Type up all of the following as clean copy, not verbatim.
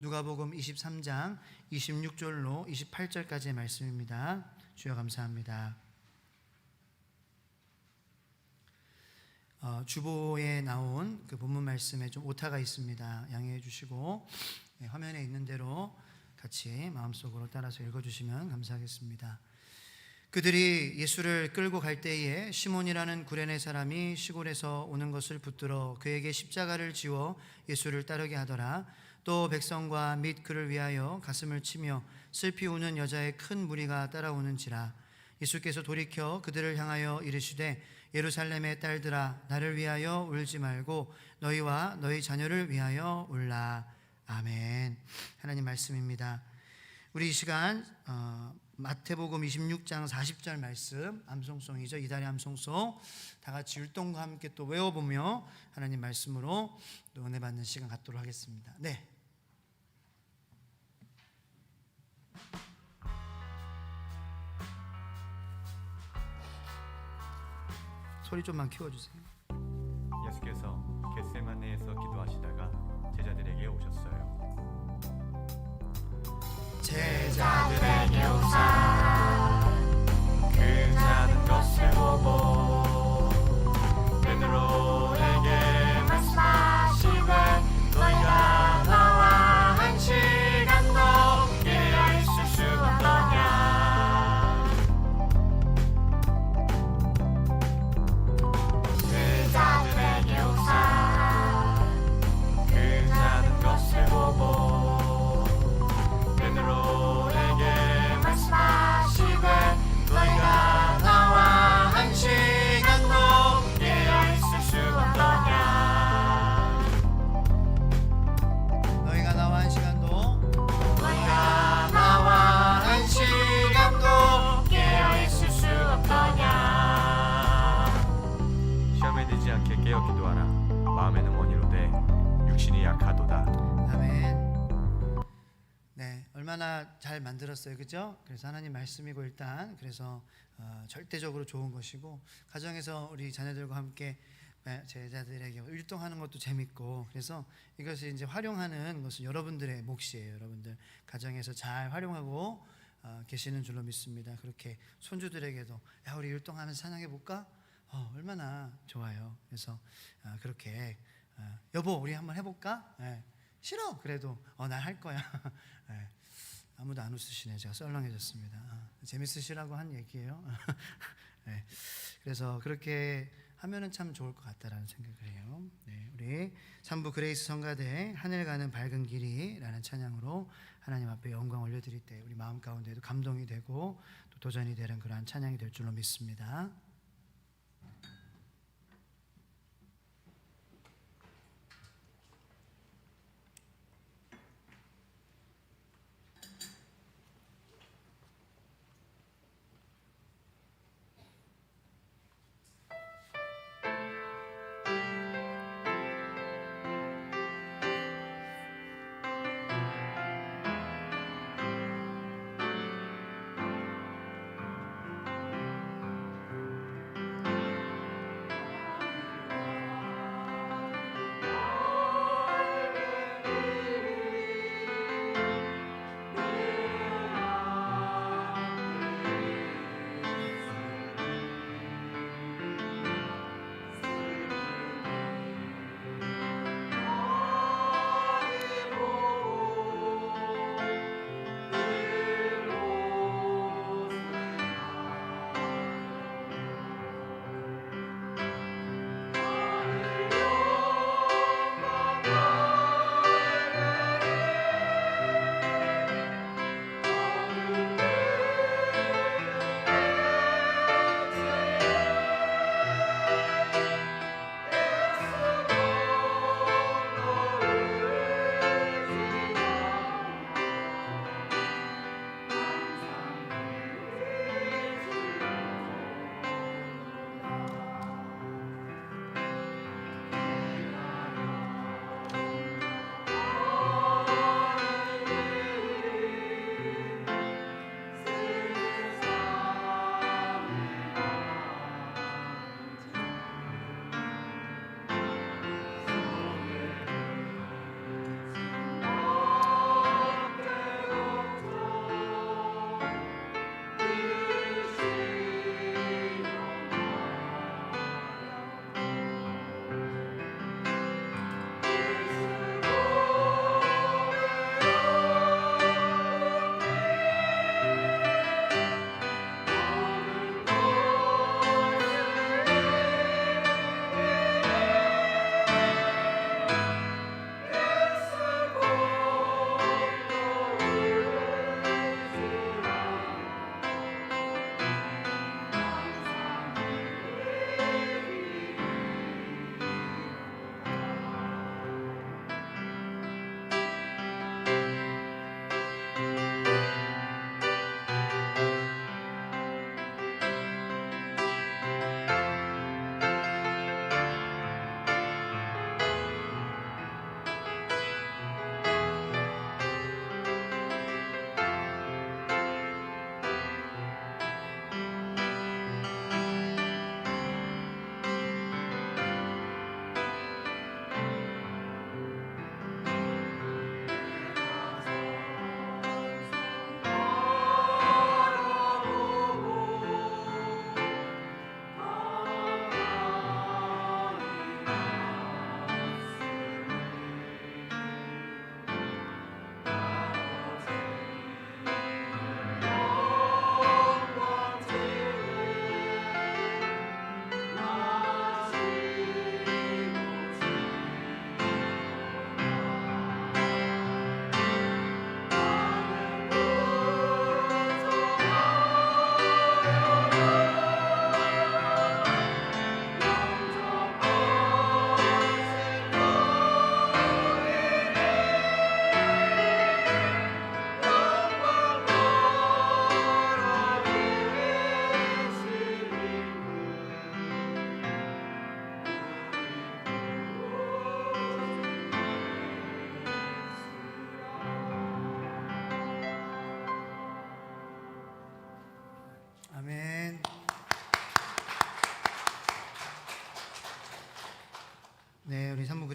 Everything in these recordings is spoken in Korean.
누가복음 23장 26절로 28절까지의 말씀입니다. 주여 감사합니다. 주보에 나온 그 본문 말씀에 좀 오타가 있습니다. 양해해 주시고 화면에 있는 대로 같이 마음속으로 따라서 읽어주시면 감사하겠습니다. 그들이 예수를 끌고 갈 때에 시몬이라는 구레네 사람이 시골에서 오는 것을 붙들어 그에게 십자가를 지워 예수를 따르게 하더라. 또 백성과 및 그를 위하여 가슴을 치며 슬피 우는 여자의 큰 무리가 따라오는지라. 예수께서 돌이켜 그들을 향하여 이르시되 예루살렘의 딸들아 나를 위하여 울지 말고 너희와 너희 자녀를 위하여 울라. 아멘. 하나님 말씀입니다. 우리 이 시간 마태복음 26장 40절 말씀 암송송이죠. 이달의 암송송 다 같이 율동과 함께 또 외워보며 하나님 말씀으로 또 은혜 받는 시간 갖도록 하겠습니다. 네. 소리 좀만 키워주세요. 예수께서 겟세마네에서 기도하시다가 제자들에게 오셨어요. 제자들에게 오사 그 작은 것을 보고 베드로에게 말씀하시되 너희가 나와 한 시간도 깨어 있을 수 없느냐. 제자들에게 오사 그 작은 것을 보고 베드로에게 말씀하시되 너희가 나와 한 시간도 깨어 있을 수 없느냐. 너희가 나와 한 시간도 너희가 나와 한 시간도 깨어 있을 수 없느냐. 시험에 들지 않게 깨어 기도하라. 마음에는 원이로되 육신이 약하도다. 아멘. 네, 얼마나 잘 만들었어요, 그죠? 그래서 하나님 말씀이고 일단 그래서 절대적으로 좋은 것이고 가정에서 우리 자녀들과 함께 제자들에게 율동하는 것도 재밌고 그래서 이것을 이제 활용하는 것은 여러분들의 몫이에요. 여러분들 가정에서 잘 활용하고 계시는 줄로 믿습니다. 그렇게 손주들에게도 야 우리 율동하면서 찬양해 볼까? 얼마나 좋아요. 그래서 그렇게 여보 우리 한번 해볼까? 싫어 그래도 난 할 거야. 아무도 안 웃으시네. 제가 썰렁해졌습니다. 재밌으시라고 한 얘기예요. 그래서 그렇게 하면은 참 좋을 것 같다라는 생각을 해요. 우리 3부 그레이스 성가대 하늘 가는 밝은 길이라는 찬양으로 하나님 앞에 영광 올려드릴 때 우리 마음 가운데도 감동이 되고 또 도전이 되는 그러한 찬양이 될 줄로 믿습니다.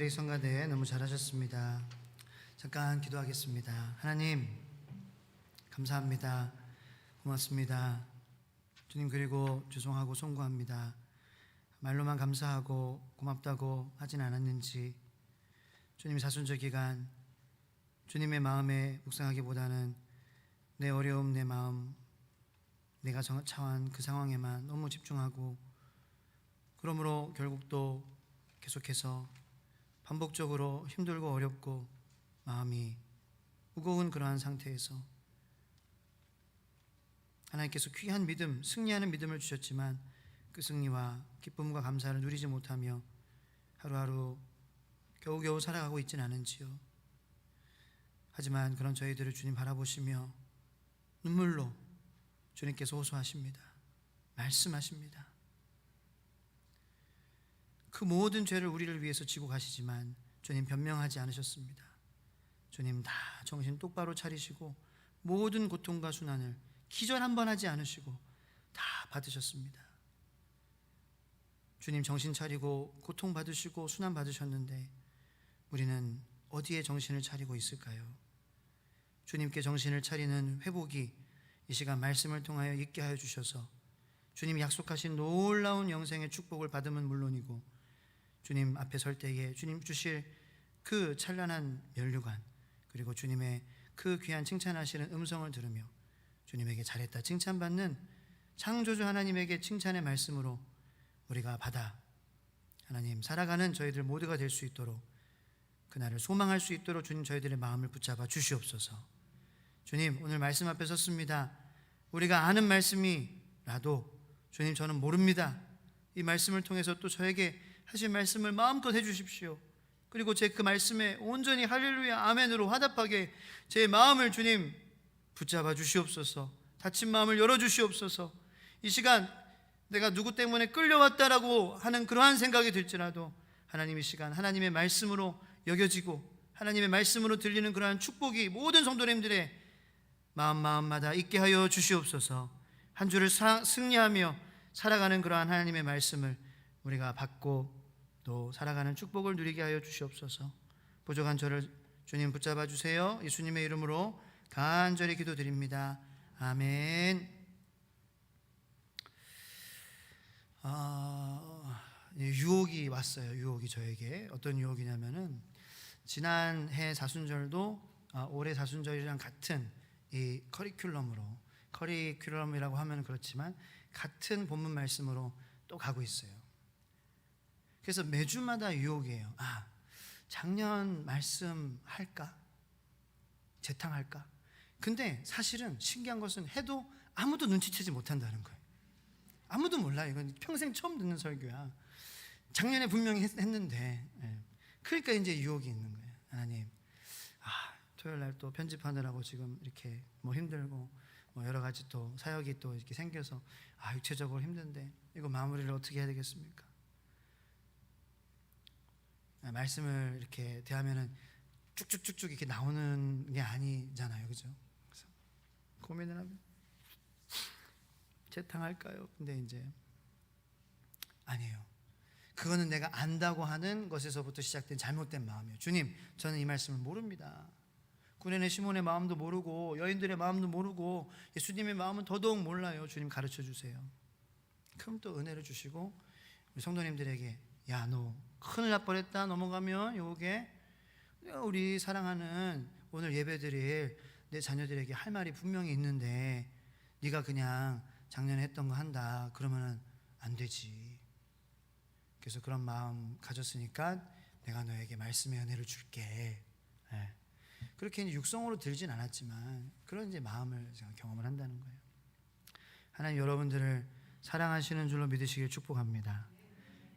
드레이 성가대 너무 잘하셨습니다. 잠깐 기도하겠습니다. 하나님 감사합니다. 고맙습니다. 주님, 그리고 죄송하고 송구합니다. 말로만 감사하고 고맙다고 하진 않았는지 주님 사순절 기간 주님의 마음에 묵상하기보다는 내 어려움, 내 마음, 내가 처한 그 상황에만 너무 집중하고, 그러므로 결국 또 계속해서 반복적으로 힘들고 어렵고 마음이 무거운 그러한 상태에서 하나님께서 귀한 믿음, 승리하는 믿음을 주셨지만 그 승리와 기쁨과 감사를 누리지 못하며 하루하루 겨우겨우 살아가고 있지는 않은지요. 하지만 그런 저희들을 주님 바라보시며 눈물로 주님께서 호소하십니다. 말씀하십니다. 그 모든 죄를 우리를 위해서 지고 가시지만 주님 변명하지 않으셨습니다. 주님 다 정신 똑바로 차리시고 모든 고통과 순환을 기절 한번 하지 않으시고 다 받으셨습니다. 주님 정신 차리고 고통 받으시고 순환 받으셨는데 우리는 어디에 정신을 차리고 있을까요? 주님께 정신을 차리는 회복이 이 시간 말씀을 통하여 있게 하여 주셔서 주님 약속하신 놀라운 영생의 축복을 받음은 물론이고 주님 앞에 설 때에 주님 주실 그 찬란한 면류관, 그리고 주님의 그 귀한 칭찬하시는 음성을 들으며 주님에게 잘했다 칭찬받는 창조주 하나님에게 칭찬의 말씀으로 우리가 받아 하나님 살아가는 저희들 모두가 될 수 있도록, 그날을 소망할 수 있도록 주님 저희들의 마음을 붙잡아 주시옵소서. 주님, 오늘 말씀 앞에 섰습니다. 우리가 아는 말씀이라도 주님 저는 모릅니다. 이 말씀을 통해서 또 저에게 하신 말씀을 마음껏 해주십시오. 그리고 제 그 말씀에 온전히 할렐루야 아멘으로 화답하게 제 마음을 주님 붙잡아 주시옵소서. 닫힌 마음을 열어주시옵소서. 이 시간 내가 누구 때문에 끌려왔다라고 하는 그러한 생각이 들지라도 하나님 이 시간 하나님의 말씀으로 여겨지고 하나님의 말씀으로 들리는 그러한 축복이 모든 성도님들의 마음마다 있게 하여 주시옵소서. 한 주를 승리하며 살아가는 그러한 하나님의 말씀을 우리가 받고 또 살아가는 축복을 누리게 하여 주시옵소서. 부족한 저를 주님 붙잡아 주세요. 예수님의 이름으로 간절히 기도드립니다. 아멘. 유혹이 왔어요. 유혹이 저에게 어떤 유혹이냐면은 지난해 사순절도 올해 사순절이랑 같은 이 커리큘럼이라고 하면 그렇지만 같은 본문 말씀으로 또 가고 있어요. 그래서 매주마다 유혹이에요. 작년 말씀 할까? 재탕할까? 근데 사실은 신기한 것은 해도 아무도 눈치채지 못한다는 거예요. 아무도 몰라. 이건 평생 처음 듣는 설교야. 작년에 분명히 했는데. 그러니까 이제 유혹이 있는 거예요. 하나님, 토요일 날 또 편집하느라고 지금 이렇게 뭐 힘들고 뭐 여러 가지 또 사역이 또 이렇게 생겨서 육체적으로 힘든데 이거 마무리를 어떻게 해야 되겠습니까? 말씀을 이렇게 대하면은 쭉쭉쭉쭉 이렇게 나오는 게 아니잖아요, 그죠? 그래서 고민을 하면 재탕할까요? 근데 이제 아니에요. 그거는 내가 안다고 하는 것에서부터 시작된 잘못된 마음이에요. 주님, 저는 이 말씀을 모릅니다. 구레네 시몬의 마음도 모르고 여인들의 마음도 모르고 예수님의 마음은 더더욱 몰라요. 주님 가르쳐 주세요. 그럼 또 은혜를 주시고 우리 성도님들에게 야, 너 큰일 날 뻔했다. 넘어가면 요게 우리 사랑하는 오늘 예배드릴 내 자녀들에게 할 말이 분명히 있는데 네가 그냥 작년에 했던 거 한다 그러면 안 되지. 그래서 그런 마음 가졌으니까 내가 너에게 말씀의 은혜를 줄게. 그렇게 이제 육성으로 들진 않았지만 그런 이제 마음을 제가 경험을 한다는 거예요. 하나님 여러분들을 사랑하시는 줄로 믿으시길 축복합니다.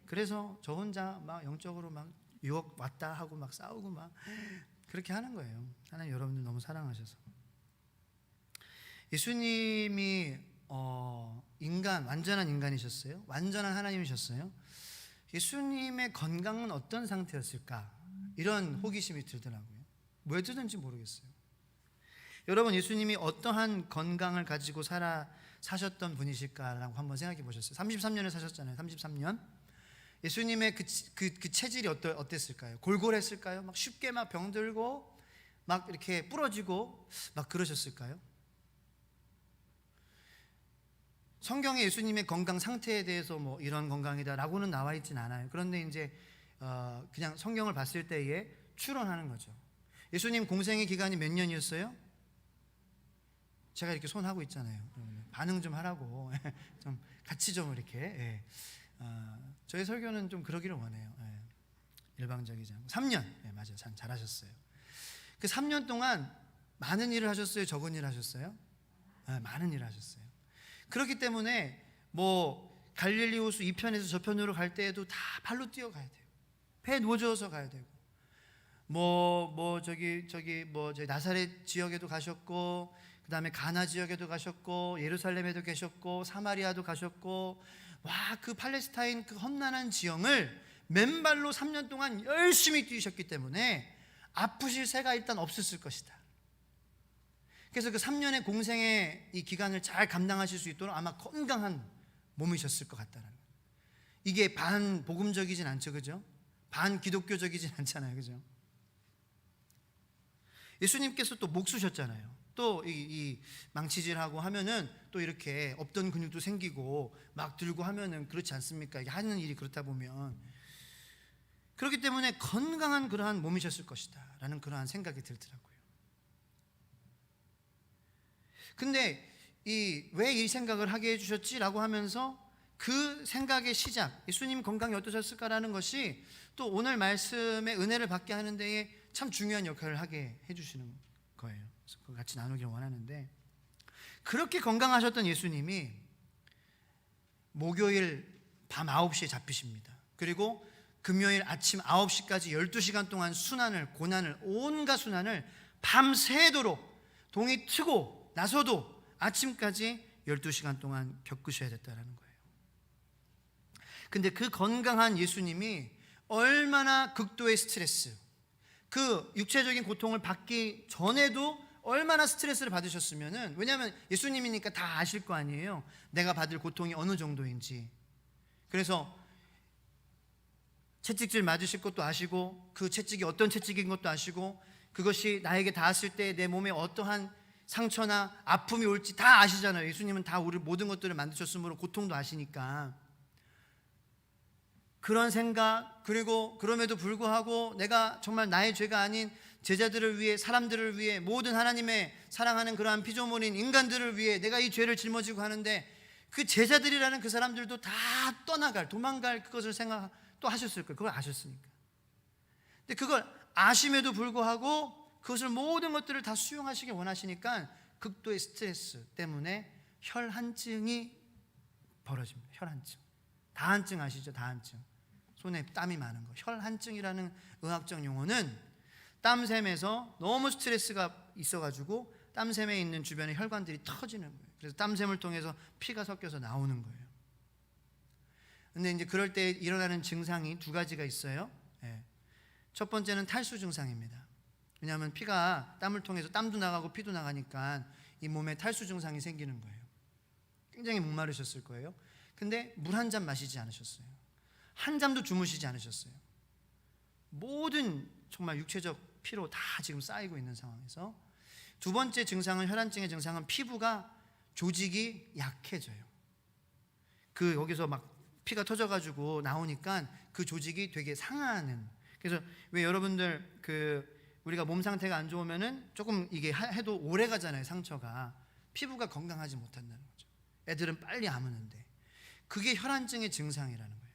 그래서 저 혼자 막 영적으로 막 유혹 왔다 하고 막 싸우고 막 그렇게 하는 거예요. 하나님 여러분들 너무 사랑하셔서. 예수님이 완전한 인간이셨어요. 완전한 하나님이셨어요. 예수님의 건강은 어떤 상태였을까? 이런 호기심이 들더라고요. 왜 드는지 모르겠어요. 여러분, 예수님이 어떠한 건강을 가지고 사셨던 분이실까라고 한번 생각해 보셨어요? 33년을 사셨잖아요. 33년. 예수님의 그 체질이 어땠을까요? 골골했을까요? 막 쉽게 막 병들고 막 이렇게 부러지고 막 그러셨을까요? 성경에 예수님의 건강 상태에 대해서 뭐 이런 건강이다라고는 나와 있진 않아요. 그런데 이제 그냥 성경을 봤을 때에 추론하는 거죠. 예수님 공생의 기간이 몇 년이었어요? 제가 이렇게 손하고 있잖아요. 반응 좀 하라고. 좀 같이 좀 이렇게. 예. 저희 설교는 좀 그러기를 원해요. 예. 일방적이지 않고 3년. 예, 맞아요. 잘하셨어요. 그 3년 동안 많은 일을 하셨어요? 적은 일을 하셨어요? 예, 많은 일을 하셨어요. 그렇기 때문에 뭐 갈릴리 호수 이 편에서 저 편으로 갈 때에도 다 발로 뛰어가야 돼요. 배에 노저어서 가야 되고 저기 나사렛 지역에도 가셨고, 그 다음에 가나 지역에도 가셨고, 예루살렘에도 계셨고, 사마리아도 가셨고, 와, 그 팔레스타인 그 험난한 지형을 맨발로 3년 동안 열심히 뛰셨기 때문에 아프실 새가 일단 없었을 것이다. 그래서 그 3년의 공생의 이 기간을 잘 감당하실 수 있도록 아마 건강한 몸이셨을 것 같다는 거예요. 이게 반 복음적이진 않죠, 그죠? 반 기독교적이진 않잖아요, 그죠? 예수님께서 또 목 쑤셨잖아요. 또 이 망치질하고 하면은 또 이렇게 없던 근육도 생기고 막 들고 하면은 그렇지 않습니까? 이게 하는 일이 그렇다 보면. 그렇기 때문에 건강한 그러한 몸이셨을 것이다 라는 그러한 생각이 들더라고요. 근데 왜 이 생각을 하게 해주셨지라고 하면서 그 생각의 시작, 예수님 건강이 어떠셨을까라는 것이 또 오늘 말씀의 은혜를 받게 하는 데에 참 중요한 역할을 하게 해주시는 거예요. 그래서 그걸 같이 나누기를 원하는데, 그렇게 건강하셨던 예수님이 목요일 밤 9시에 잡히십니다. 그리고 금요일 아침 9시까지 12시간 동안 고난을 온갖 순환을 밤새도록 동이 트고 나서도 아침까지 12시간 동안 겪으셔야 됐다는 거예요. 근데 그 건강한 예수님이 얼마나 극도의 스트레스, 그 육체적인 고통을 받기 전에도 얼마나 스트레스를 받으셨으면은, 왜냐하면 예수님이니까 다 아실 거 아니에요. 내가 받을 고통이 어느 정도인지. 그래서 채찍질 맞으실 것도 아시고, 그 채찍이 어떤 채찍인 것도 아시고, 그것이 나에게 닿았을 때 내 몸에 어떠한 상처나 아픔이 올지 다 아시잖아요. 예수님은 다 우리 모든 것들을 만드셨으므로 고통도 아시니까. 그런 생각, 그리고 그럼에도 불구하고 내가 정말 나의 죄가 아닌 제자들을 위해, 사람들을 위해, 모든 하나님의 사랑하는 그러한 피조물인 인간들을 위해 내가 이 죄를 짊어지고 하는데, 그 제자들이라는 그 사람들도 다 도망갈 그것을 생각 또 하셨을 거예요. 그걸 아셨으니까. 근데 그걸 아심에도 불구하고 그것을 모든 것들을 다 수용하시길 원하시니까 극도의 스트레스 때문에 혈한증이 벌어집니다. 혈한증. 다한증 아시죠? 다한증. 손에 땀이 많은 거. 혈한증이라는 의학적 용어는 땀샘에서 너무 스트레스가 있어가지고 땀샘에 있는 주변의 혈관들이 터지는 거예요. 그래서 땀샘을 통해서 피가 섞여서 나오는 거예요. 근데 이제 그럴 때 일어나는 증상이 두 가지가 있어요. 첫 번째는 탈수 증상입니다. 왜냐하면 피가 땀을 통해서 땀도 나가고 피도 나가니까 이 몸에 탈수 증상이 생기는 거예요. 굉장히 목마르셨을 거예요. 근데 물 한 잔 마시지 않으셨어요. 한 잠도 주무시지 않으셨어요. 모든 정말 육체적 피로 다 지금 쌓이고 있는 상황에서, 두 번째 증상은, 혈안증의 증상은 피부가 조직이 약해져요. 여기서 막 피가 터져가지고 나오니까 그 조직이 되게 상하는. 그래서 왜 여러분들 우리가 몸 상태가 안 좋으면은 조금 이게 해도 오래 가잖아요. 상처가. 피부가 건강하지 못한다는 거죠. 애들은 빨리 아무는데. 그게 혈안증의 증상이라는 거예요.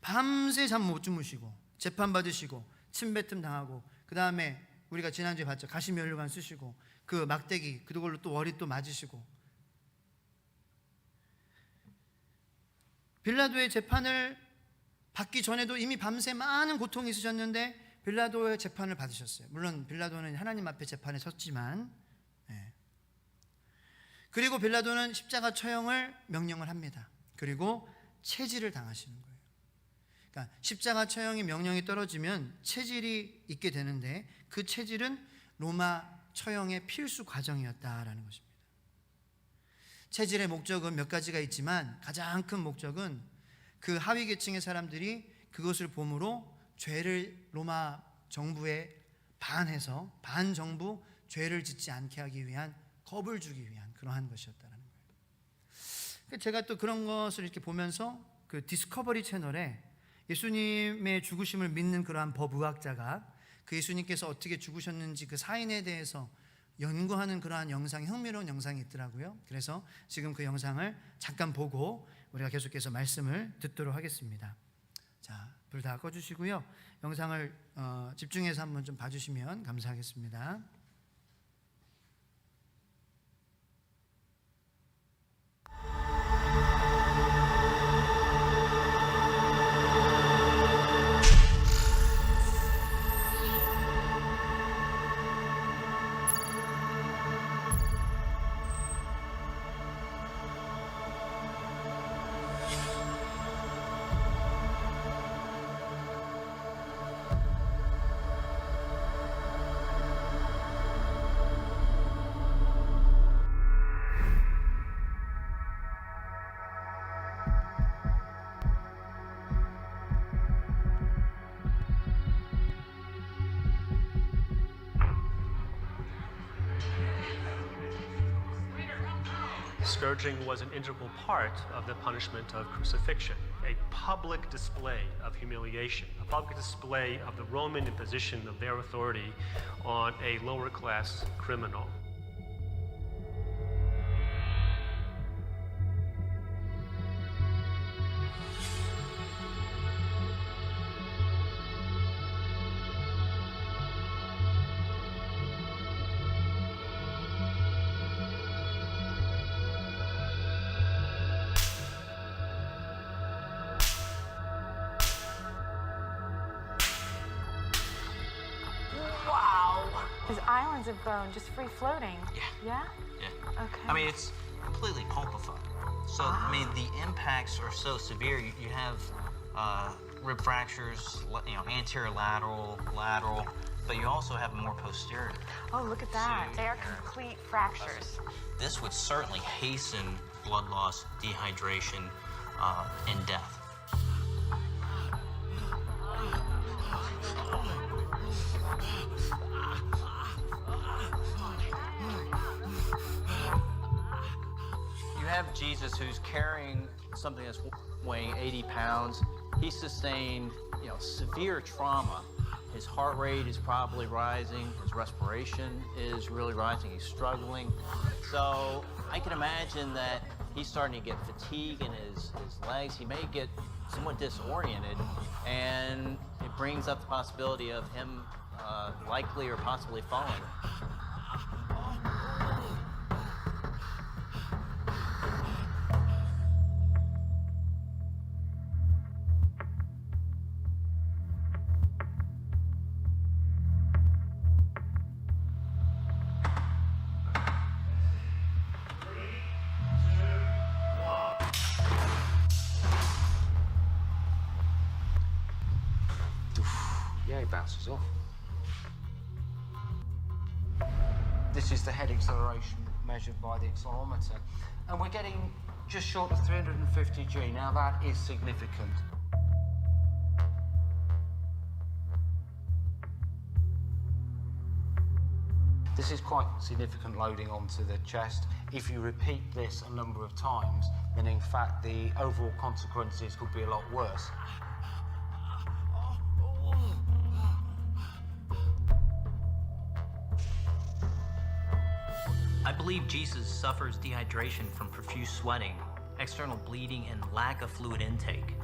밤새 잠 못 주무시고 재판 받으시고 침뱉음 당하고, 그 다음에 우리가 지난주에 봤죠. 가시면류관 쓰시고 그 막대기 그걸로 또 월이 또 맞으시고. 빌라도의 재판을 받기 전에도 이미 밤새 많은 고통이 있으셨는데 빌라도의 재판을 받으셨어요. 물론 빌라도는 하나님 앞에 재판에 섰지만, 그리고 빌라도는 십자가 처형을 명령을 합니다. 그리고 체질을 당하시는 거예요. 그러니까 십자가 처형의 명령이 떨어지면 체질이 있게 되는데, 그 체질은 로마 처형의 필수 과정이었다라는 것입니다. 체질의 목적은 몇 가지가 있지만 가장 큰 목적은 그 하위 계층의 사람들이 그것을 봄으로 죄를 로마 정부에 반해서 반정부 죄를 짓지 않게 하기 위한 겁을 주기 위한 그러한 것이었다라는 거예요. 제가 또 그런 것을 이렇게 보면서 그 디스커버리 채널에 예수님의 죽으심을 믿는 그러한 법의학자가 그 예수님께서 어떻게 죽으셨는지 그 사인에 대해서 연구하는 그러한 영상, 흥미로운 영상이 있더라고요. 그래서 지금 그 영상을 잠깐 보고 우리가 계속해서 말씀을 듣도록 하겠습니다. 자, 불 다 꺼주시고요. 영상을 집중해서 한번 좀 봐주시면 감사하겠습니다. Scourging was an integral part of the punishment of crucifixion, a public display of humiliation, a public display of the Roman imposition of their authority on a lower class criminal. Wow! There's islands of bone just free floating. Yeah. Yeah? Yeah. Okay. I mean, it's completely pulpified. So, I mean, the impacts are so severe. You have rib fractures, anterior lateral, but you also have more posterior. Oh, look at that. So They are you're- complete fractures. This would certainly hasten blood loss, dehydration, and death. You have Jesus who's carrying something that's weighing 80 pounds. He sustained, severe trauma. His heart rate is probably rising. His respiration is really rising. He's struggling. So I can imagine that he's starting to get fatigue in his legs. He may get somewhat disoriented, and it brings up the possibility of him likely or possibly falling. Yeah, he bounces off. This is the head acceleration measured by the accelerometer. And we're getting just short of 350 G. Now that is significant. This is quite significant loading onto the chest. If you repeat this a number of times, then in fact the overall consequences could be a lot worse. I believe Jesus suffers dehydration from profuse sweating, external bleeding, and lack of fluid intake.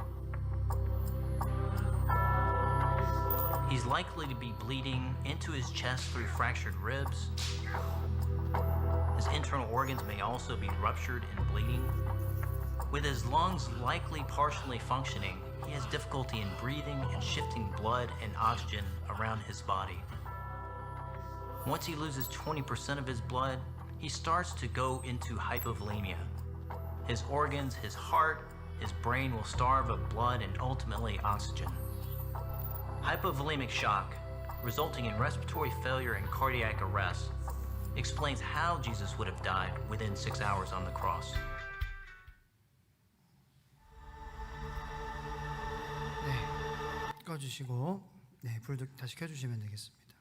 He's likely to be bleeding into his chest through fractured ribs. His internal organs may also be ruptured and bleeding. With his lungs likely partially functioning, he has difficulty in breathing and shifting blood and oxygen around his body. Once he loses 20% of his blood, he starts to go into hypovolemia. His organs, his heart, his brain will starve of blood and ultimately oxygen. Hypovolemic shock, resulting in respiratory failure and cardiac arrest, explains how Jesus would have died within 6 hours on the cross. 꺼주시고 네, 불도 다시 켜주시면 되겠습니다.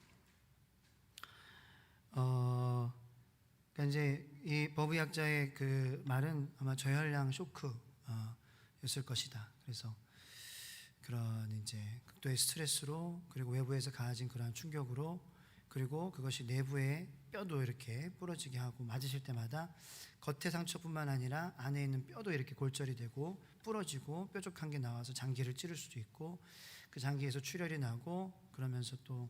그러니까 이제 이 법의학자의 그 말은 아마 저혈량 쇼크였을 것이다. 그래서 그런 이제 극도의 스트레스로 그리고 외부에서 가해진 그러한 충격으로 그리고 그것이 내부의 뼈도 이렇게 부러지게 하고 맞으실 때마다 겉의 상처뿐만 아니라 안에 있는 뼈도 이렇게 골절이 되고 부러지고 뾰족한 게 나와서 장기를 찌를 수도 있고 그 장기에서 출혈이 나고 그러면서 또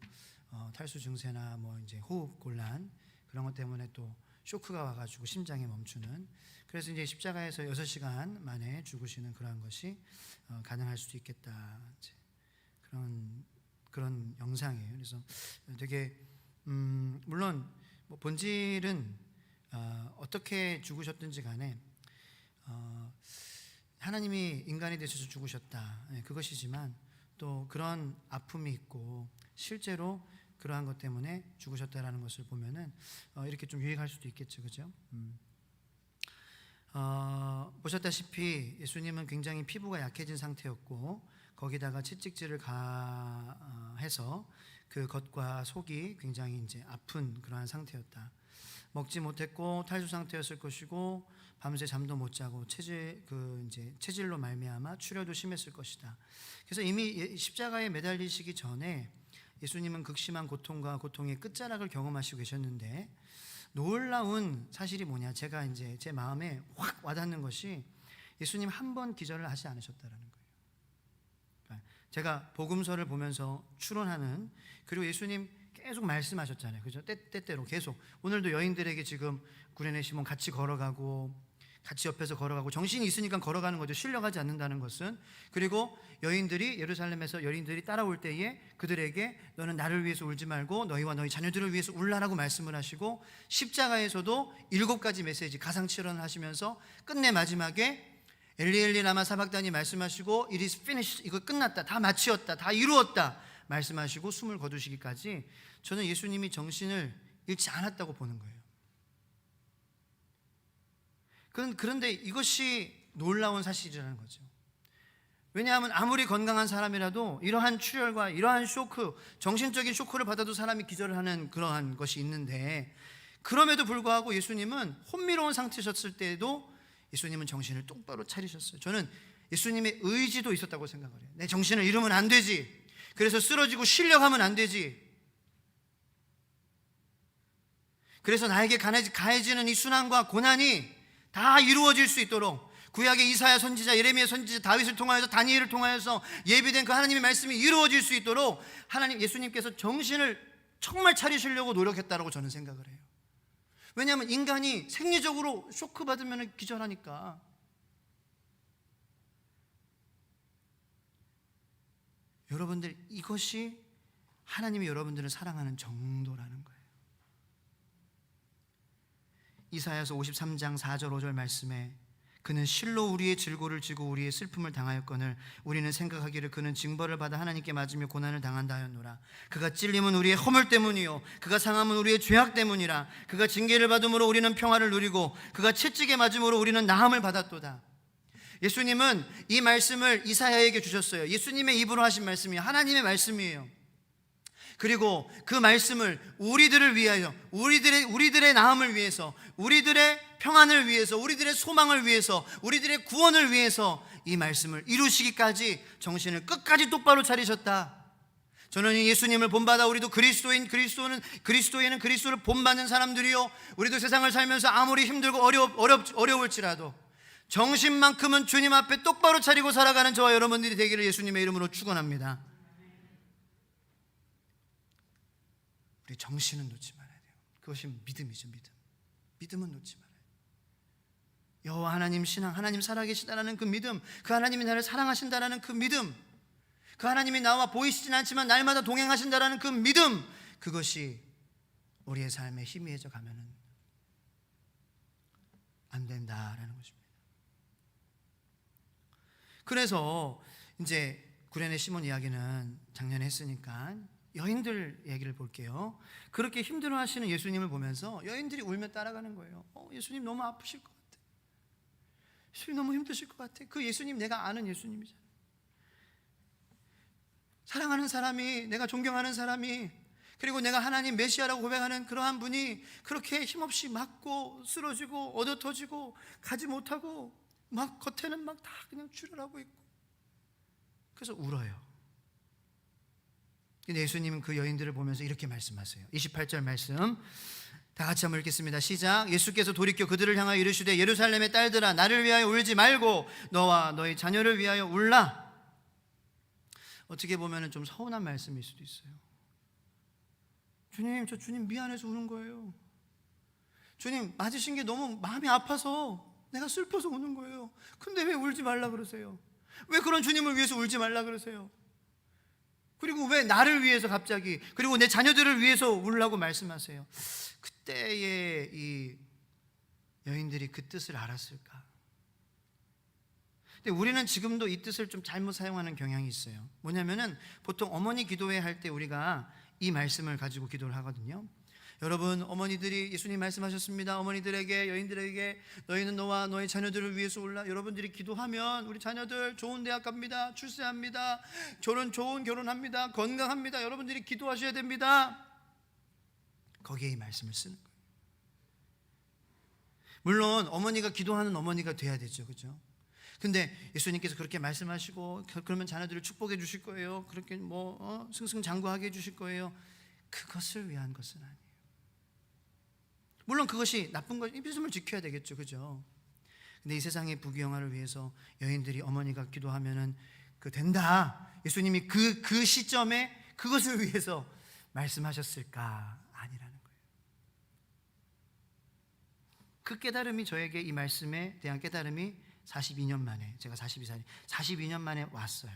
탈수 증세나 뭐 이제 호흡 곤란 그런 것 때문에 또 쇼크가 와가지고 심장이 멈추는 그래서 이제 십자가에서 6시간 만에 죽으시는 그러한 것이 가능할 수도 있겠다. 이제 그런 영상이에요. 그래서 되게 물론 뭐 본질은 어떻게 죽으셨든지 간에 하나님이 인간이 되셔서 죽으셨다. 그것이지만 또 그런 아픔이 있고 실제로 그러한 것 때문에 죽으셨다라는 것을 보면은 이렇게 좀 유익할 수도 있겠죠, 그죠? 보셨다시피 예수님은 굉장히 피부가 약해진 상태였고 거기다가 채찍질을 가해서 그 겉과 속이 굉장히 이제 아픈 그러한 상태였다. 먹지 못했고 탈수 상태였을 것이고 밤새 잠도 못 자고 체질로 말미암아 출혈도 심했을 것이다. 그래서 이미 십자가에 매달리시기 전에 예수님은 극심한 고통과 고통의 끝자락을 경험하시고 계셨는데 놀라운 사실이 뭐냐? 제가 이제 제 마음에 확 와닿는 것이 예수님 한 번 기절을 하지 않으셨다라는 거예요. 그러니까 제가 복음서를 보면서 추론하는 그리고 예수님 계속 말씀하셨잖아요. 그죠? 때때로 계속. 오늘도 여인들에게 지금 구레네 시몬 같이 걸어가고 같이 옆에서 걸어가고 정신이 있으니까 걸어가는 거죠. 실려가지 않는다는 것은. 그리고 예루살렘에서 여인들이 따라올 때에 그들에게 너는 나를 위해서 울지 말고 너희와 너희 자녀들을 위해서 울라라고 말씀을 하시고 십자가에서도 7가지 메시지 가상칠언을 하시면서 끝내 마지막에 엘리 엘리 라마 사박단이 말씀하시고 It is finished. 이거 끝났다. 다 마치었다. 다 이루었다. 말씀하시고 숨을 거두시기까지 저는 예수님이 정신을 잃지 않았다고 보는 거예요. 그런데 이것이 놀라운 사실이라는 거죠. 왜냐하면 아무리 건강한 사람이라도 이러한 출혈과 이러한 쇼크, 정신적인 쇼크를 받아도 사람이 기절을 하는 그러한 것이 있는데 그럼에도 불구하고 예수님은 혼미로운 상태셨을 때에도 예수님은 정신을 똑바로 차리셨어요. 저는 예수님의 의지도 있었다고 생각을 해요. 내 정신을 잃으면 안 되지. 그래서 쓰러지고 실려가면 안 되지. 그래서 나에게 가해지는 이 순환과 고난이 다 이루어질 수 있도록 구약의 이사야 선지자, 예레미야 선지자, 다윗을 통하여서 다니엘을 통하여서 예비된 그 하나님의 말씀이 이루어질 수 있도록 예수님께서 정신을 정말 차리시려고 노력했다라고 저는 생각을 해요. 왜냐하면 인간이 생리적으로 쇼크 받으면 기절하니까. 여러분들 이것이 하나님이 여러분들을 사랑하는 정도라는 거예요. 이사야서 53장 4절 5절 말씀에 그는 실로 우리의 질고를 지고 우리의 슬픔을 당하였거늘 우리는 생각하기를 그는 징벌을 받아 하나님께 맞으며 고난을 당한다 하였노라. 그가 찔림은 우리의 허물 때문이요 그가 상함은 우리의 죄악 때문이라. 그가 징계를 받음으로 우리는 평화를 누리고 그가 채찍에 맞음으로 우리는 나음을 받았도다. 예수님은 이 말씀을 이사야에게 주셨어요. 예수님의 입으로 하신 말씀이 하나님의 말씀이에요. 그리고 그 말씀을 우리들을 위하여 우리들의 나음을 위해서 우리들의 평안을 위해서 우리들의 소망을 위해서 우리들의 구원을 위해서 이 말씀을 이루시기까지 정신을 끝까지 똑바로 차리셨다. 저는 이 예수님을 본받아 우리도 그리스도인은 그리스도를 본받는 사람들이요 우리도 세상을 살면서 아무리 힘들고 어려울지라도 정신만큼은 주님 앞에 똑바로 차리고 살아가는 저와 여러분들이 되기를 예수님의 이름으로 축원합니다. 우리 정신은 놓지 말아야 돼요. 그것이 믿음이죠. 믿음은 놓지 말아야 돼요. 여호와 하나님 신앙, 하나님 살아계시다라는 그 믿음, 그 하나님이 나를 사랑하신다라는 그 믿음, 그 하나님이 나와 보이시진 않지만 날마다 동행하신다라는 그 믿음, 그것이 우리의 삶에 희미해져 가면은 안 된다라는 것입니다. 그래서 이제 구레네 시몬 이야기는 작년에 했으니까 여인들 얘기를 볼게요. 그렇게 힘들어하시는 예수님을 보면서 여인들이 울며 따라가는 거예요. 예수님 너무 아프실 것 같아. 예수님 너무 힘드실 것 같아. 그 예수님 내가 아는 예수님이잖아. 사랑하는 사람이, 내가 존경하는 사람이, 그리고 내가 하나님 메시아라고 고백하는 그러한 분이 그렇게 힘없이 맞고 쓰러지고 얻어터지고 가지 못하고 막 겉에는 막 다 그냥 출혈하고 있고, 그래서 울어요. 근데 예수님은 그 여인들을 보면서 이렇게 말씀하세요. 28절 말씀 다 같이 한번 읽겠습니다. 시작. 예수께서 돌이켜 그들을 향하여 이르시되 예루살렘의 딸들아, 나를 위하여 울지 말고 너와 너희 자녀를 위하여 울라. 어떻게 보면 좀 서운한 말씀일 수도 있어요. 주님, 저 주님 미안해서 우는 거예요. 주님, 맞으신 게 너무 마음이 아파서, 내가 슬퍼서 우는 거예요. 근데 왜 울지 말라 그러세요? 왜 그런 주님을 위해서 울지 말라 그러세요? 그리고 왜 나를 위해서 갑자기, 그리고 내 자녀들을 위해서 울라고 말씀하세요? 그때의 이 여인들이 그 뜻을 알았을까? 근데 우리는 지금도 이 뜻을 좀 잘못 사용하는 경향이 있어요. 뭐냐면은 보통 어머니 기도회 할 때 우리가 이 말씀을 가지고 기도를 하거든요. 여러분, 어머니들이 예수님 말씀하셨습니다. 어머니들에게, 여인들에게 너희는 너와 너의 자녀들을 위해서 울라. 여러분들이 기도하면 우리 자녀들 좋은 대학 갑니다, 출세합니다, 좋은 결혼합니다, 건강합니다. 여러분들이 기도하셔야 됩니다. 거기에 이 말씀을 쓰는 거예요. 물론 어머니가 기도하는 어머니가 돼야 되죠, 그렇죠? 근데 예수님께서 그렇게 말씀하시고 그러면 자녀들을 축복해 주실 거예요, 그렇게 승승장구하게 해 주실 거예요. 그것을 위한 것은 아니에요. 물론 그것이 나쁜 것, 이 믿음을 지켜야 되겠죠, 그죠? 근데 이 세상의 부귀영화를 위해서 여인들이, 어머니가 기도하면은 그 된다, 예수님이 그 시점에 그것을 위해서 말씀하셨을까? 아니라는 거예요. 그 깨달음이, 저에게 이 말씀에 대한 깨달음이 42년 만에, 제가 42년 만에 왔어요.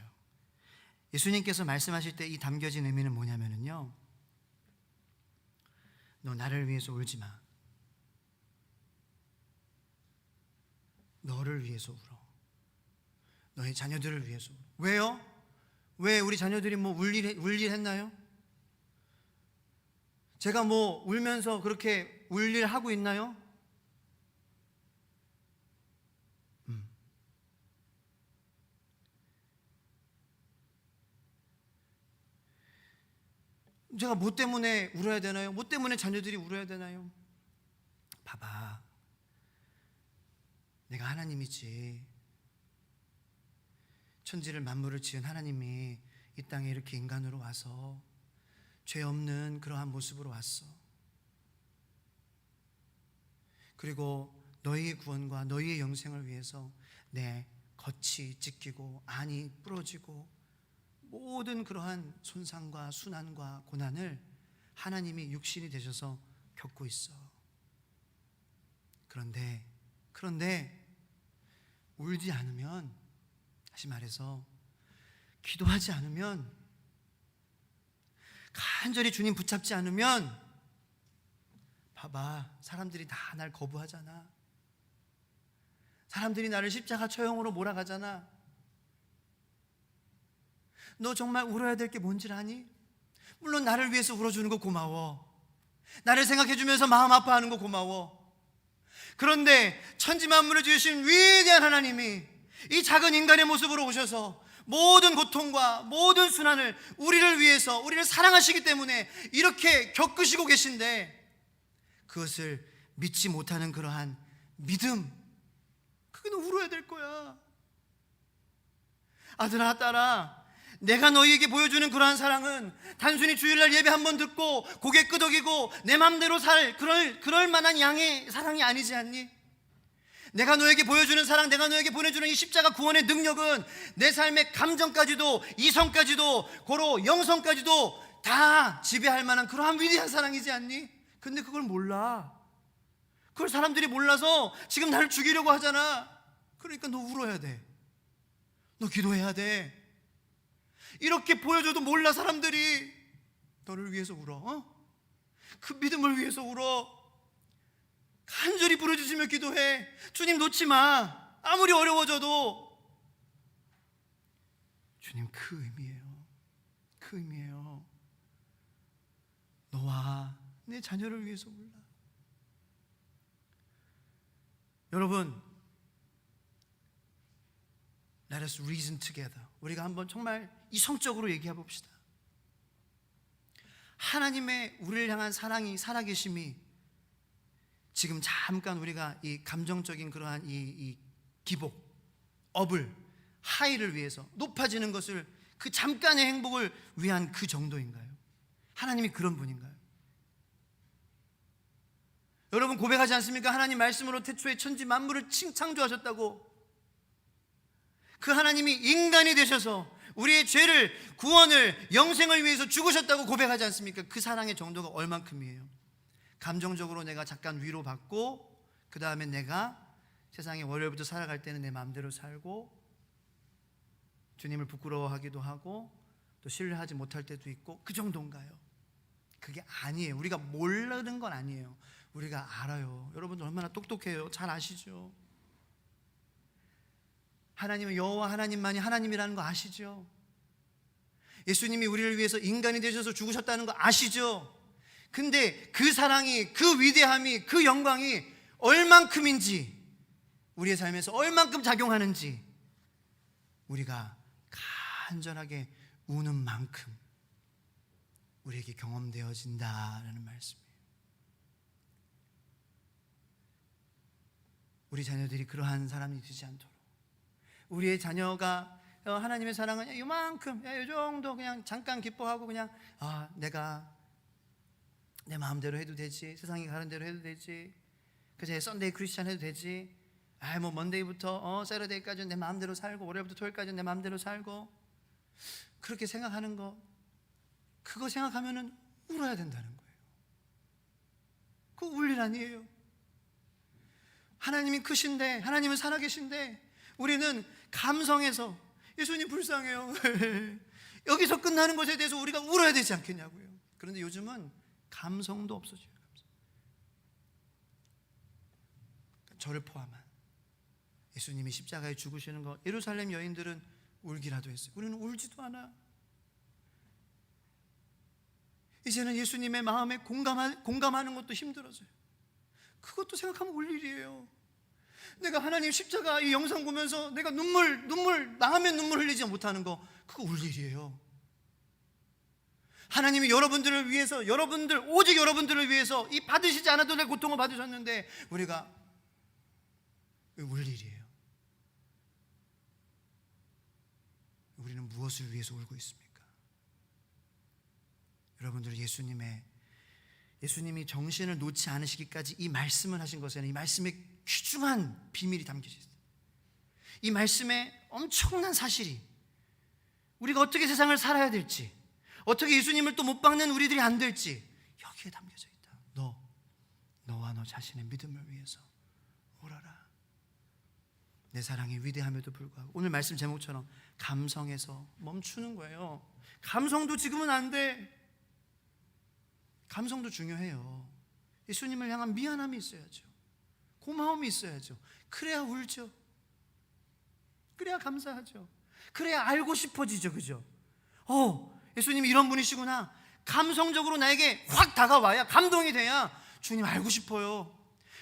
예수님께서 말씀하실 때 이 담겨진 의미는 뭐냐면요, 너 나를 위해서 울지 마. 너를 위해서 울어. 너의 자녀들을 위해서 울어. 왜요? 왜 우리 자녀들이 뭐 울 일 했나요? 제가 뭐 울면서 그렇게 울 일 하고 있나요? 제가 뭐 때문에 울어야 되나요? 뭐 때문에 자녀들이 울어야 되나요? 봐봐, 내가 하나님이지. 천지를 만물을 지은 하나님이 이 땅에 이렇게 인간으로 와서 죄 없는 그러한 모습으로 왔어. 그리고 너희의 구원과 너희의 영생을 위해서 내 겉이 찢기고 안이 부러지고 모든 그러한 손상과 순환과 고난을 하나님이 육신이 되셔서 겪고 있어. 그런데 울지 않으면, 다시 말해서 기도하지 않으면, 간절히 주님 붙잡지 않으면, 봐봐, 사람들이 다 날 거부하잖아. 사람들이 나를 십자가 처형으로 몰아가잖아. 너 정말 울어야 될 게 뭔지 아니? 물론 나를 위해서 울어주는 거 고마워. 나를 생각해주면서 마음 아파하는 거 고마워. 그런데 천지 만물을 지으신 위대한 하나님이 이 작은 인간의 모습으로 오셔서 모든 고통과 모든 순환을 우리를 위해서, 우리를 사랑하시기 때문에 이렇게 겪으시고 계신데, 그것을 믿지 못하는 그러한 믿음, 그게 너 울어야 될 거야. 아들아, 딸아, 내가 너희에게 보여주는 그러한 사랑은 단순히 주일날 예배 한번 듣고 고개 끄덕이고 내 맘대로 살 그럴 만한 양의 사랑이 아니지 않니? 내가 너에게 보여주는 사랑, 내가 너에게 보내주는 이 십자가 구원의 능력은 내 삶의 감정까지도, 이성까지도, 고로 영성까지도 다 지배할 만한 그러한 위대한 사랑이지 않니? 근데 그걸 몰라. 그걸 사람들이 몰라서 지금 나를 죽이려고 하잖아. 그러니까 너 울어야 돼. 너 기도해야 돼. 이렇게 보여줘도 몰라. 사람들이 너를 위해서 울어. 그 믿음을 위해서 울어. 간절히 부르짖으며 기도해. 주님 놓지 마. 아무리 어려워져도. 주님, 그 의미예요. 그 의미예요. 너와 내 자녀를 위해서 울라. 여러분, Let us reason together. 우리가 한번 정말 이성적으로 얘기해 봅시다. 하나님의 우리를 향한 사랑이, 살아계심이 지금 잠깐 우리가 이 감정적인 그러한 이 기복, 업을, 하이를 위해서 높아지는 것을, 그 잠깐의 행복을 위한 그 정도인가요? 하나님이 그런 분인가요? 여러분 고백하지 않습니까? 하나님 말씀으로 태초에 천지 만물을 창조하셨다고. 그 하나님이 인간이 되셔서 우리의 죄를, 구원을, 영생을 위해서 죽으셨다고 고백하지 않습니까? 그 사랑의 정도가 얼만큼이에요? 감정적으로 내가 잠깐 위로받고 그 다음에 내가 세상에 월요일부터 살아갈 때는 내 마음대로 살고 주님을 부끄러워하기도 하고 또 신뢰하지 못할 때도 있고, 그 정도인가요? 그게 아니에요. 우리가 모르는 건 아니에요. 우리가 알아요. 여러분들 얼마나 똑똑해요. 잘 아시죠? 하나님은 여호와 하나님만이 하나님이라는 거 아시죠? 예수님이 우리를 위해서 인간이 되셔서 죽으셨다는 거 아시죠? 근데 그 사랑이, 그 위대함이, 그 영광이 얼만큼인지, 우리의 삶에서 얼만큼 작용하는지 우리가 간절하게 우는 만큼 우리에게 경험되어진다라는 말씀이에요. 우리 자녀들이 그러한 사람이 되지 않도록, 우리의 자녀가 하나님의 사랑은 이만큼, 이 정도 그냥 잠깐 기뻐하고 그냥 내가 내 마음대로 해도 되지, 세상이 가는 대로 해도 되지, 그제 썬데이 크리스찬 해도 되지, 뭐 먼데이부터 세러데이까지는 내 마음대로 살고 월요일부터 토요일까지는 내 마음대로 살고, 그렇게 생각하는 거, 그거 생각하면은 울어야 된다는 거예요. 그거 울 일 아니에요. 하나님이 크신데, 하나님은 살아계신데 우리는 감성에서 예수님 불쌍해요 여기서 끝나는 것에 대해서 우리가 울어야 되지 않겠냐고요. 그런데 요즘은 감성도 없어져요. 감성. 저를 포함한 예수님이 십자가에 죽으시는 거, 예루살렘 여인들은 울기라도 했어요. 우리는 울지도 않아. 이제는 예수님의 마음에 공감하는 것도 힘들어져요. 그것도 생각하면 울 일이에요. 내가 하나님 십자가 이 영상 보면서 내가 눈물 망하면 눈물 흘리지 못하는 거, 그거 울 일이에요. 하나님이 여러분들을 위해서, 오직 여러분들을 위해서 이 받으시지 않아도 될 고통을 받으셨는데 우리가 울 일이에요. 우리는 무엇을 위해서 울고 있습니까? 여러분들, 예수님이 정신을 놓지 않으시기까지 이 말씀을 하신 것에는 이 말씀에 귀중한 비밀이 담겨져 있어요. 이 말씀에 엄청난 사실이, 우리가 어떻게 세상을 살아야 될지, 어떻게 예수님을 또 못 박는 우리들이 안 될지 여기에 담겨져 있다. 너와 너 자신의 믿음을 위해서 울어라. 내 사랑이 위대함에도 불구하고, 오늘 말씀 제목처럼 감성에서 멈추는 거예요. 감성도 지금은 안 돼. 감성도 중요해요. 예수님을 향한 미안함이 있어야죠. 고마움이 있어야죠. 그래야 울죠. 그래야 감사하죠. 그래야 알고 싶어지죠. 그죠? 예수님이 이런 분이시구나. 감성적으로 나에게 확 다가와야, 감동이 돼야 주님 알고 싶어요.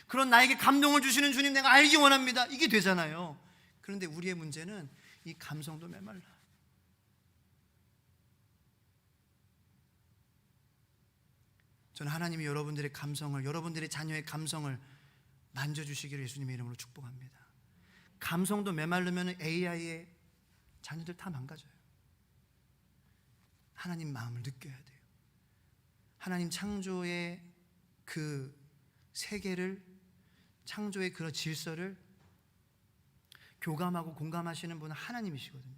그런 나에게 감동을 주시는 주님 내가 알기 원합니다. 이게 되잖아요. 그런데 우리의 문제는 이 감성도 메말라. 저는 하나님이 여러분들의 감성을, 여러분들의 자녀의 감성을 만져주시기를 예수님의 이름으로 축복합니다. 감성도 메마르면 AI의 자녀들 다 망가져요. 하나님 마음을 느껴야 돼요. 하나님 창조의 그 세계를, 창조의 그런 질서를 교감하고 공감하시는 분은 하나님이시거든요.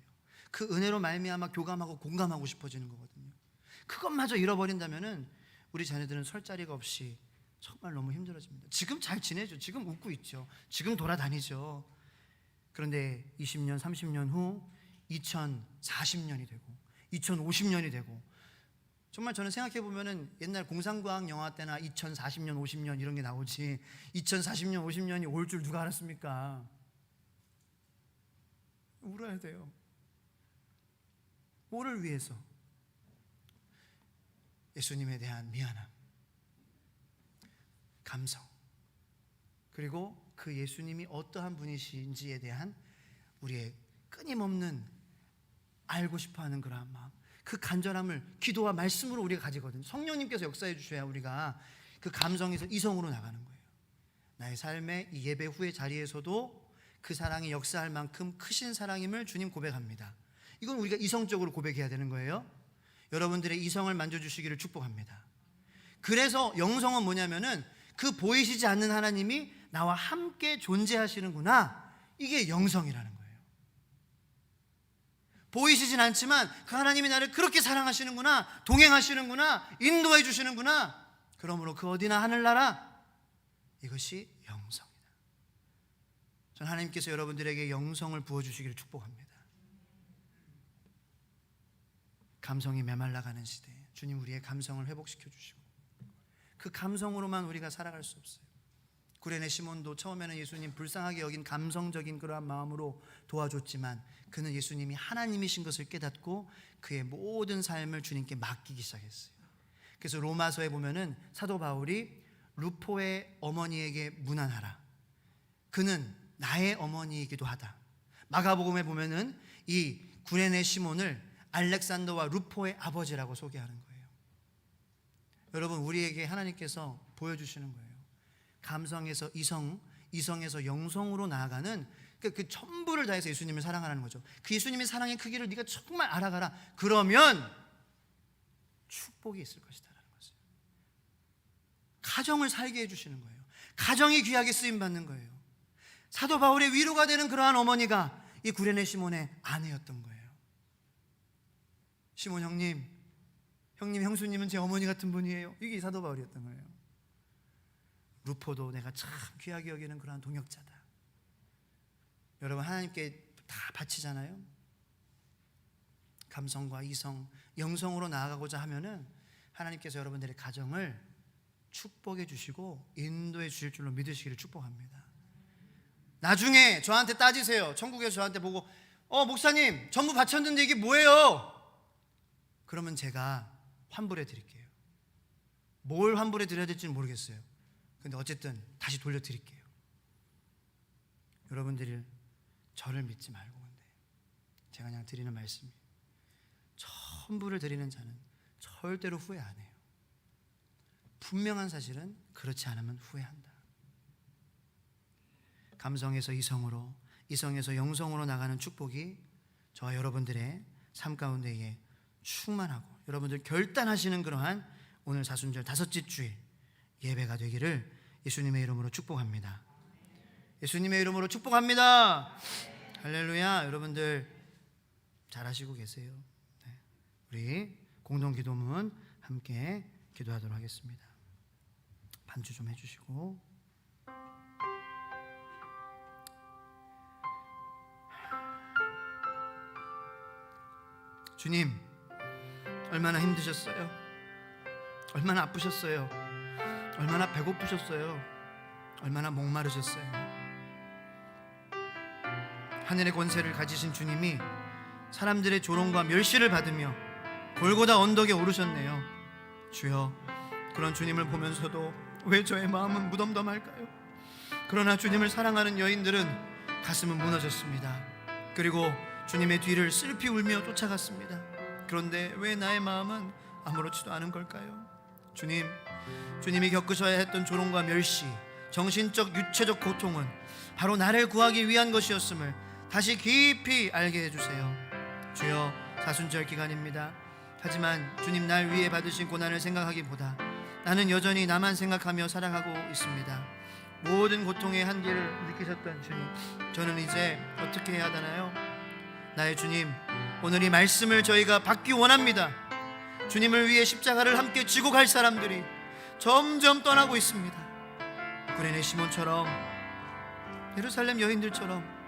그 은혜로 말미암아 교감하고 공감하고 싶어지는 거거든요. 그것마저 잃어버린다면은 우리 자녀들은 설 자리가 없이 정말 너무 힘들어집니다. 지금 잘 지내죠. 지금 웃고 있죠. 지금 돌아다니죠. 그런데 20년, 30년 후 2040년이 되고 2050년이 되고, 정말 저는 생각해 보면은 옛날 공상과학 영화 때나 2040년, 50년 이런 게 나오지 2040년, 50년이 올 줄 누가 알았습니까? 울어야 돼요. 뭐를 위해서? 예수님에 대한 미안함, 감성, 그리고 그 예수님이 어떠한 분이신지에 대한 우리의 끊임없는 알고 싶어하는 그러한 마음, 그 간절함을 기도와 말씀으로 우리가 가지거든요. 성령님께서 역사해 주셔야 우리가 그 감성에서 이성으로 나가는 거예요. 나의 삶의 이 예배 후의 자리에서도 그 사랑이 역사할 만큼 크신 사랑임을 주님 고백합니다. 이건 우리가 이성적으로 고백해야 되는 거예요. 여러분들의 이성을 만져주시기를 축복합니다. 그래서 영성은 뭐냐면은 그 보이시지 않는 하나님이 나와 함께 존재하시는구나, 이게 영성이라는 거예요. 보이시진 않지만 그 하나님이 나를 그렇게 사랑하시는구나, 동행하시는구나, 인도해 주시는구나. 그러므로 그 어디나 하늘나라, 이것이 영성이다. 전 하나님께서 여러분들에게 영성을 부어주시기를 축복합니다. 감성이 메말라가는 시대에 주님 우리의 감성을 회복시켜 주시고, 그 감성으로만 우리가 살아갈 수 없어요. 구레네 시몬도 처음에는 예수님 불쌍하게 여긴 감성적인 그러한 마음으로 도와줬지만 그는 예수님이 하나님이신 것을 깨닫고 그의 모든 삶을 주님께 맡기기 시작했어요. 그래서 로마서에 보면은 사도 바울이 루포의 어머니에게 문안하라, 그는 나의 어머니이기도 하다. 마가복음에 보면은 이 구레네 시몬을 알렉산더와 루포의 아버지라고 소개하는 거예요. 여러분, 우리에게 하나님께서 보여주시는 거예요. 감성에서 이성, 이성에서 영성으로 나아가는 그 전부를 다해서 예수님을 사랑하라는 거죠. 그 예수님의 사랑의 크기를 네가 정말 알아가라. 그러면 축복이 있을 것이다라는 거죠. 가정을 살게 해주시는 거예요. 가정이 귀하게 쓰임받는 거예요. 사도 바울의 위로가 되는 그러한 어머니가 이 구레네 시몬의 아내였던 거예요. 시몬 형님, 형수님은 제 어머니 같은 분이에요. 이게 사도 바울이었던 거예요. 루포도 내가 참 귀하게 여기는 그러한 동역자다. 여러분, 하나님께 다 바치잖아요. 감성과 이성, 영성으로 나아가고자 하면은 하나님께서 여러분들의 가정을 축복해 주시고 인도해 주실 줄로 믿으시기를 축복합니다. 나중에 저한테 따지세요. 천국에서 저한테 보고 목사님 전부 바쳤는데 이게 뭐예요? 그러면 제가 환불해 드릴게요. 뭘 환불해 드려야 될지는 모르겠어요. 근데 어쨌든 다시 돌려드릴게요. 여러분들이 저를 믿지 말고, 근데 제가 그냥 드리는 말씀이, 천부를 드리는 자는 절대로 후회 안 해요. 분명한 사실은 그렇지 않으면 후회한다. 감성에서 이성으로, 이성에서 영성으로 나가는 축복이 저와 여러분들의 삶 가운데에 충만하고 여러분들 결단하시는 그러한 오늘 사순절 다섯째 주일 예배가 되기를 예수님의 이름으로 축복합니다. 예수님의 이름으로 축복합니다. 할렐루야. 여러분들 잘하시고 계세요. 네. 우리 공동기도문 함께 기도하도록 하겠습니다. 반주 좀 해주시고. 주님, 얼마나 힘드셨어요? 얼마나 아프셨어요? 얼마나 배고프셨어요? 얼마나 목마르셨어요? 하늘의 권세를 가지신 주님이 사람들의 조롱과 멸시를 받으며 골고다 언덕에 오르셨네요. 주여, 그런 주님을 보면서도 왜 저의 마음은 무덤덤할까요? 그러나 주님을 사랑하는 여인들은 가슴은 무너졌습니다. 그리고 주님의 뒤를 슬피 울며 쫓아갔습니다. 그런데 왜 나의 마음은 아무렇지도 않은 걸까요? 주님, 주님이 겪으셔야 했던 조롱과 멸시, 정신적 육체적 고통은 바로 나를 구하기 위한 것이었음을 다시 깊이 알게 해주세요. 주여, 사순절 기간입니다. 하지만 주님 날 위해 받으신 고난을 생각하기보다 나는 여전히 나만 생각하며 살아가고 있습니다. 모든 고통의 한계를 느끼셨던 주님, 저는 이제 어떻게 해야 하나요? 나의 주님, 오늘 이 말씀을 저희가 받기 원합니다. 주님을 위해 십자가를 함께 지고 갈 사람들이 점점 떠나고 있습니다. 구레네 시몬처럼, 예루살렘 여인들처럼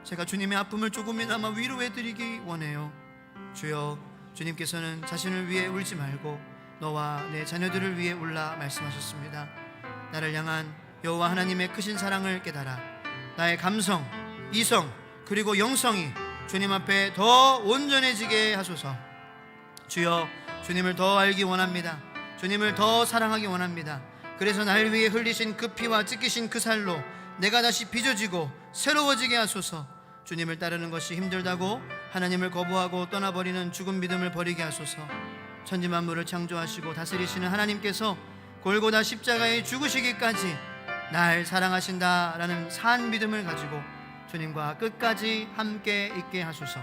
제가 주님의 아픔을 조금이나마 위로해드리기 원해요. 주여, 주님께서는 자신을 위해 울지 말고 너와 내 자녀들을 위해 울라 말씀하셨습니다. 나를 향한 여호와 하나님의 크신 사랑을 깨달아 나의 감성, 이성 그리고 영성이 주님 앞에 더 온전해지게 하소서. 주여, 주님을 더 알기 원합니다. 주님을 더 사랑하기 원합니다. 그래서 날 위해 흘리신 그 피와 찢기신 그 살로 내가 다시 빚어지고 새로워지게 하소서. 주님을 따르는 것이 힘들다고 하나님을 거부하고 떠나버리는 죽은 믿음을 버리게 하소서. 천지만물을 창조하시고 다스리시는 하나님께서 골고다 십자가에 죽으시기까지 날 사랑하신다라는 산 믿음을 가지고 주님과 끝까지 함께 있게 하소서.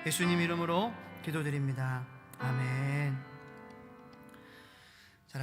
예수님 이름으로 기도드립니다. 아멘.